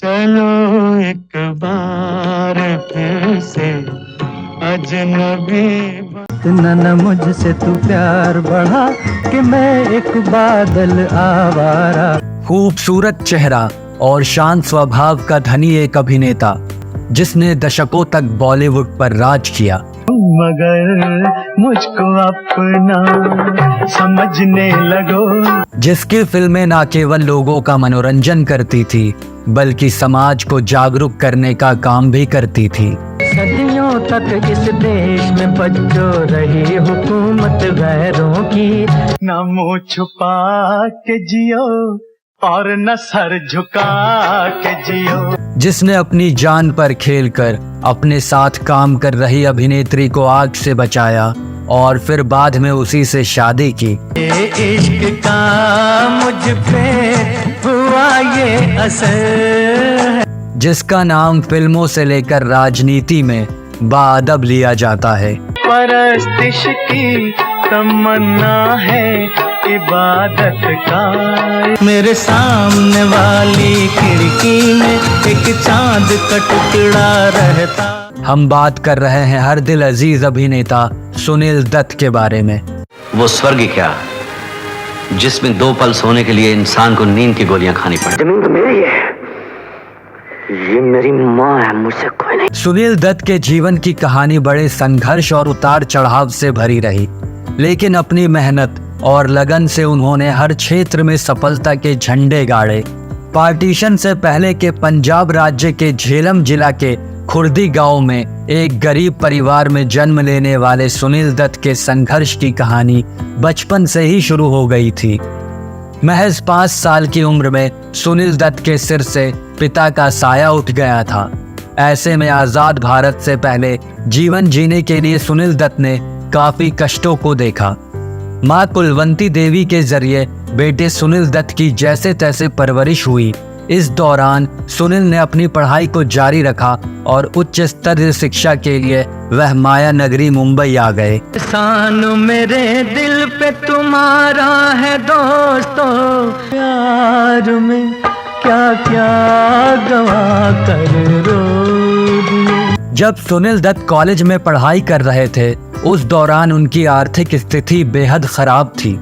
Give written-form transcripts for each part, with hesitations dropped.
चलो एक बार फिर से अजनबी इतना न मुझसे तू प्यार बढ़ा कि मैं एक बादल आवारा। खूबसूरत चेहरा और शांत स्वभाव का धनी एक अभिनेता जिसने दशकों तक बॉलीवुड पर राज किया, मगर मुझको अपना समझने लगो। जिसकी फिल्में न केवल लोगों का मनोरंजन करती थी बल्कि समाज को जागरूक करने का काम भी करती थी। सदियों तक इस देश में बच्चों रही हुकूमत गैरों की। न मुँह छुपा के जियो और न सर झुका के जियो। जिसने अपनी जान पर खेलकर अपने साथ काम कर रही अभिनेत्री को आग से बचाया और फिर बाद में उसी से शादी की। ये इश्क का मुझ पे हुआ ये असर है। जिसका नाम फिल्मों से लेकर राजनीति में बाअदब लिया जाता है। परस्तिश की तमन्ना है इबादत का। मेरे सामने वाली खिड़की में एक चांद का टुकड़ा रहता। हम बात कर रहे हैं हर दिल अजीज अभिनेता सुनील दत्त के बारे में। वो स्वर्ग ही क्या जिसमें 2 पल सोने के लिए इंसान को नींद की गोलियां खानी पड़े। जमीन तो मेरी है, ये मेरी माँ है, मुझसे कोई नहीं। सुनील दत्त के जीवन की कहानी बड़े संघर्ष और उतार चढ़ाव से भरी रही, लेकिन अपनी मेहनत और लगन से उन्होंने हर क्षेत्र में सफलता के झंडे गाड़े। पार्टीशन से पहले के पंजाब राज्य के झेलम जिला के खुर्दी गांव में एक गरीब परिवार में जन्म लेने वाले सुनील दत्त के संघर्ष की कहानी बचपन से ही शुरू हो गई थी। महज 5 साल की उम्र में सुनील दत्त के सिर से पिता का साया उठ गया था। ऐसे में आजाद भारत से पहले जीवन जीने के लिए सुनील दत्त ने काफी कष्टों को देखा। मां कुलवंती देवी के जरिए बेटे सुनील दत्त की जैसे तैसे परवरिश हुई। इस दौरान सुनील ने अपनी पढ़ाई को जारी रखा और उच्च स्तरीय शिक्षा के लिए वह माया नगरी मुंबई आ गए। एहसान मेरे दिल पे तुम्हारा है दोस्तों, प्यार में क्या क्या गवा कर रो दिए। जब सुनील दत्त कॉलेज में पढ़ाई कर रहे थे उस दौरान उनकी आर्थिक स्थिति बेहद खराब थी।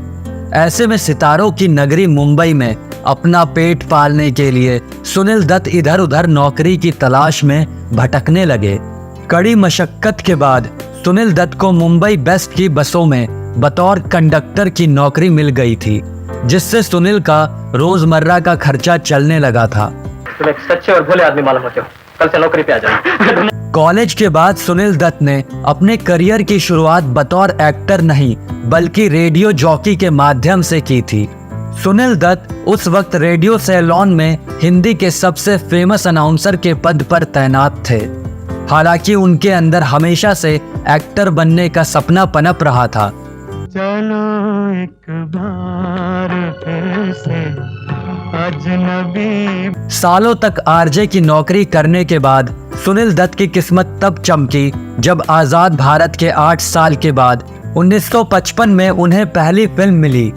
ऐसे में सितारों की नगरी मुंबई में अपना पेट पालने के लिए सुनील दत्त इधर उधर नौकरी की तलाश में भटकने लगे। कड़ी मशक्कत के बाद सुनील दत्त को मुंबई बेस्ट की बसों में बतौर कंडक्टर की नौकरी मिल गई थी, जिससे सुनील का रोजमर्रा का खर्चा चलने लगा था। तुम एक सच्चे और भोले आदमी मालूम होते हो, कल से नौकरी पे आ जाना। कॉलेज के बाद सुनील दत्त ने अपने करियर की शुरुआत बतौर एक्टर नहीं बल्कि रेडियो जॉकी के माध्यम से की थी। सुनील दत्त उस वक्त रेडियो सेलोन में हिंदी के सबसे फेमस अनाउंसर के पद पर तैनात थे। हालांकि उनके अंदर हमेशा से एक्टर बनने का सपना पनप रहा था। चलो एक बार फिर से अजनबी। सालों तक आरजे की नौकरी करने के बाद सुनील दत्त की किस्मत तब चमकी जब आजाद भारत के 8 साल के बाद 1955 में उन्हें पहली फिल्म मिली।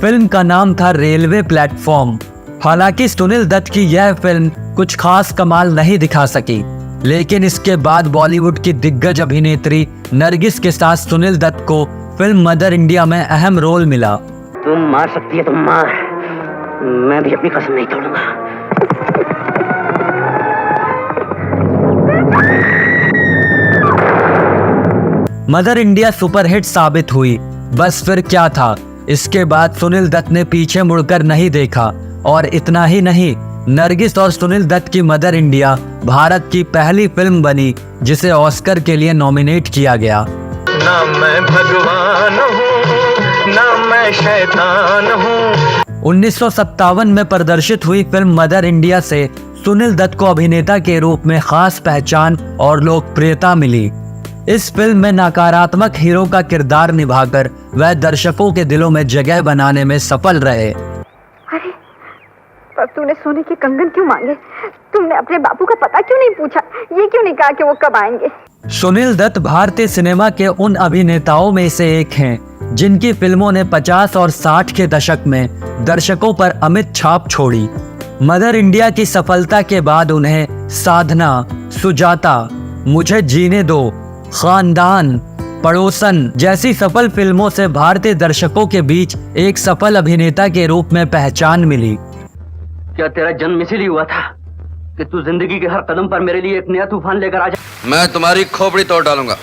फिल्म का नाम था रेलवे प्लेटफॉर्म। हालांकि सुनील दत्त की यह फिल्म कुछ खास कमाल नहीं दिखा सकी, लेकिन इसके बाद बॉलीवुड की दिग्गज अभिनेत्री नरगिस के साथ सुनील दत्त को फिल्म मदर इंडिया में अहम रोल मिला। तुम मार सकती है, तुम मार, मैं भी अपनी कसम नहीं तोड़ूंगा। मदर इंडिया सुपरहिट साबित हुई। बस फिर क्या था, इसके बाद सुनील दत्त ने पीछे मुड़कर नहीं देखा और इतना ही नहीं, नरगिस और सुनील दत्त की मदर इंडिया भारत की पहली फिल्म बनी जिसे ऑस्कर के लिए नॉमिनेट किया गया। ना मैं भगवान हूँ ना मैं शैतान हूँ। 1957 में प्रदर्शित हुई फिल्म मदर इंडिया से सुनील दत्त को अभिनेता के रूप में खास पहचान और लोकप्रियता मिली। इस फिल्म में नकारात्मक हीरो का किरदार निभाकर वह दर्शकों के दिलों में जगह बनाने में सफल रहे। अरे पर तूने सोने के कंगन क्यों मांगे? तुमने अपने बापू का पता क्यों नहीं पूछा? ये क्यों नहीं कहा कि वो कब आएंगे? सुनील दत्त भारतीय सिनेमा के उन अभिनेताओं में से एक हैं जिनकी फिल्मों ने 50 और 60 के दशक में दर्शकों पर अमिट छाप छोड़ी। मदर इंडिया की सफलता के बाद उन्हें साधना, सुजाता, मुझे जीने दो, खानदान, पड़ोसन जैसी सफल फिल्मों से भारतीय दर्शकों के बीच एक सफल अभिनेता के रूप में पहचान मिली। क्या तेरा जन्म इसीलिए हुआ था कि तू जिंदगी के हर कदम पर मेरे लिए एक नया तूफान लेकर आ जा? मैं तुम्हारी खोपड़ी तोड़ डालूंगा।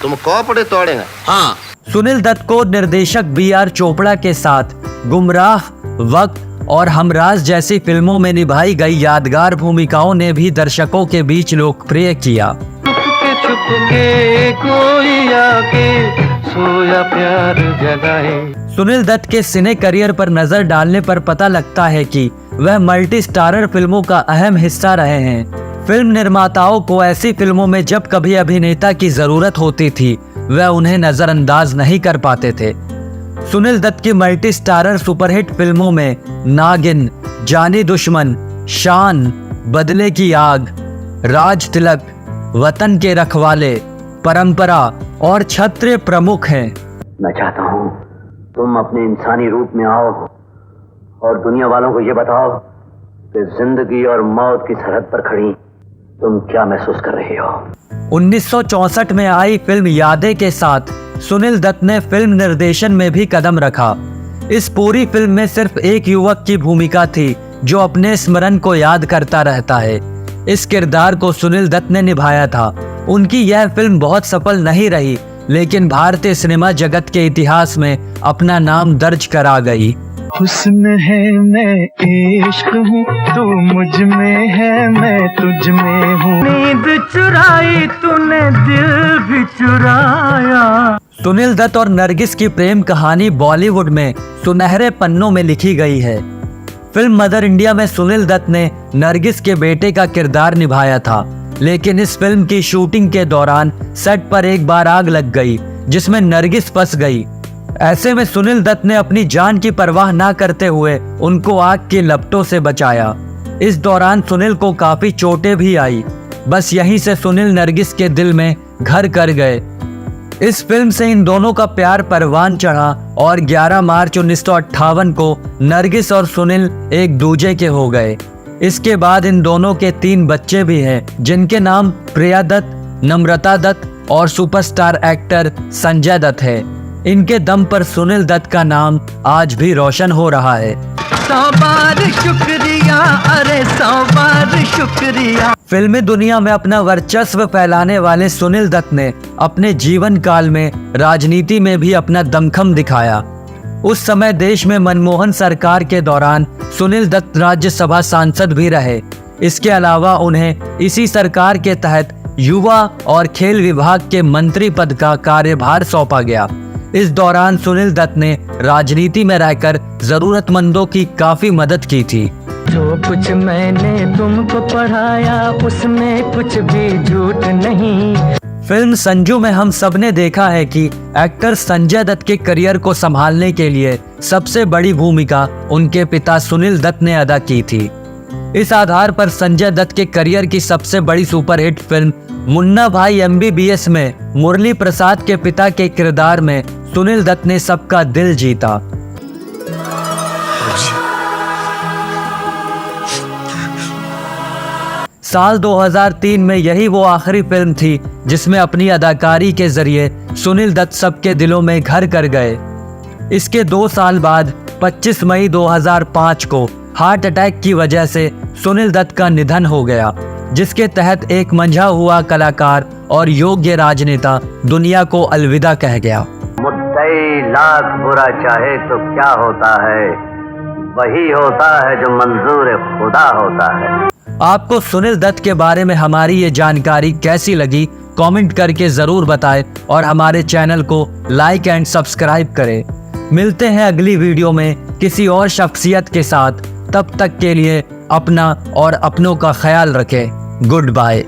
तुम खोपड़ी तोड़ेंगे? हाँ। सुनील दत्त को निर्देशक बी.आर. चोपड़ा के साथ गुमराह, वक्त और हमराज जैसी फिल्मों में निभाई गई यादगार भूमिकाओं ने भी दर्शकों के बीच लोकप्रिय किया। कोई आके सोया प्यार जगाए। सुनील दत्त के सिने करियर पर नजर डालने पर पता लगता है कि वह मल्टी स्टारर फिल्मों का अहम हिस्सा रहे हैं। फिल्म निर्माताओं को ऐसी फिल्मों में जब कभी अभिनेता की जरूरत होती थी वह उन्हें नजरअंदाज नहीं कर पाते थे। सुनील दत्त की मल्टी स्टारर सुपरहिट फिल्मों में नागिन, जानी दुश्मन, शान, बदले की आग, राज तिलक, वतन के रखवाले, परंपरा और छत्र प्रमुख हैं। मैं चाहता हूँ तुम अपने इंसानी रूप में आओ और दुनिया वालों को ये बताओ कि जिंदगी और मौत की सरहद पर खड़ी तुम क्या महसूस कर रहे हो। 1964 में आई फिल्म यादें के साथ सुनील दत्त ने फिल्म निर्देशन में भी कदम रखा। इस पूरी फिल्म में सिर्फ एक युवक की भूमिका थी जो अपने स्मरण को याद करता रहता है। इस किरदार को सुनील दत्त ने निभाया था। उनकी यह फिल्म बहुत सफल नहीं रही लेकिन भारतीय सिनेमा जगत के इतिहास में अपना नाम दर्ज करा गई। हुस्न है मैं इश्क हूँ, तू मुझ में है मैं तुझ में हूँ। नींद चुराई तूने दिल भी चुराया। सुनील दत्त और नरगिस की प्रेम कहानी बॉलीवुड में सुनहरे पन्नों में लिखी गई है। फिल्म मदर इंडिया में सुनील दत्त ने नरगिस के बेटे का किरदार निभाया था, लेकिन इस फिल्म की शूटिंग के दौरान सेट पर एक बार आग लग गई जिसमें नरगिस फंस गई। ऐसे में सुनील दत्त ने अपनी जान की परवाह ना करते हुए उनको आग की लपटों से बचाया। इस दौरान सुनील को काफी चोटें भी आई। बस यहीं से सुनील नरगिस के दिल में घर कर गए। इस फिल्म से इन दोनों का प्यार परवान चढ़ा और 11 मार्च 1958 को नरगिस और सुनील एक दूजे के हो गए। इसके बाद इन दोनों के 3 बच्चे भी हैं जिनके नाम प्रिया दत्त, नम्रता दत्त और सुपरस्टार एक्टर संजय दत्त है। इनके दम पर सुनील दत्त का नाम आज भी रोशन हो रहा है। 100 बार शुक्रिया, अरे 100 बार शुक्रिया। फिल्मी दुनिया में अपना वर्चस्व फैलाने वाले सुनील दत्त ने अपने जीवन काल में राजनीति में भी अपना दमखम दिखाया। उस समय देश में मनमोहन सरकार के दौरान सुनील दत्त राज्यसभा सांसद भी रहे। इसके अलावा उन्हें इसी सरकार के तहत युवा और खेल विभाग के मंत्री पद का कार्यभार सौंपा गया। इस दौरान सुनील दत्त ने राजनीति में रहकर जरूरतमंदों की काफी मदद की थी। जो कुछ मैंने तुमको पढ़ाया उसमें कुछ भी झूठ नहीं। फिल्म संजू में हम सब ने देखा है कि एक्टर संजय दत्त के करियर को संभालने के लिए सबसे बड़ी भूमिका उनके पिता सुनील दत्त ने अदा की थी। इस आधार पर संजय दत्त के करियर की सबसे बड़ी सुपरहिट फिल्म मुन्ना भाई MBBS में मुरली प्रसाद के पिता के किरदार में सुनील दत्त ने सबका दिल जीता। साल 2003 में यही वो आखिरी फिल्म थी जिसमें अपनी अदाकारी के जरिए सुनील दत्त सबके दिलों में घर कर गए। इसके 2 साल बाद 25 मई 2005 को हार्ट अटैक की वजह से सुनील दत्त का निधन हो गया, जिसके तहत एक मंझा हुआ कलाकार और योग्य राजनेता दुनिया को अलविदा कह गया। मुद्दई लाख बुरा चाहे तो क्या होता है, वही होता है जो मंजूर खुदा होता है। आपको सुनील दत्त के बारे में हमारी ये जानकारी कैसी लगी कमेंट करके जरूर बताएं और हमारे चैनल को लाइक एंड सब्सक्राइब करें। मिलते हैं अगली वीडियो में किसी और शख्सियत के साथ। तब तक के लिए अपना और अपनों का ख्याल रखें। Good bye.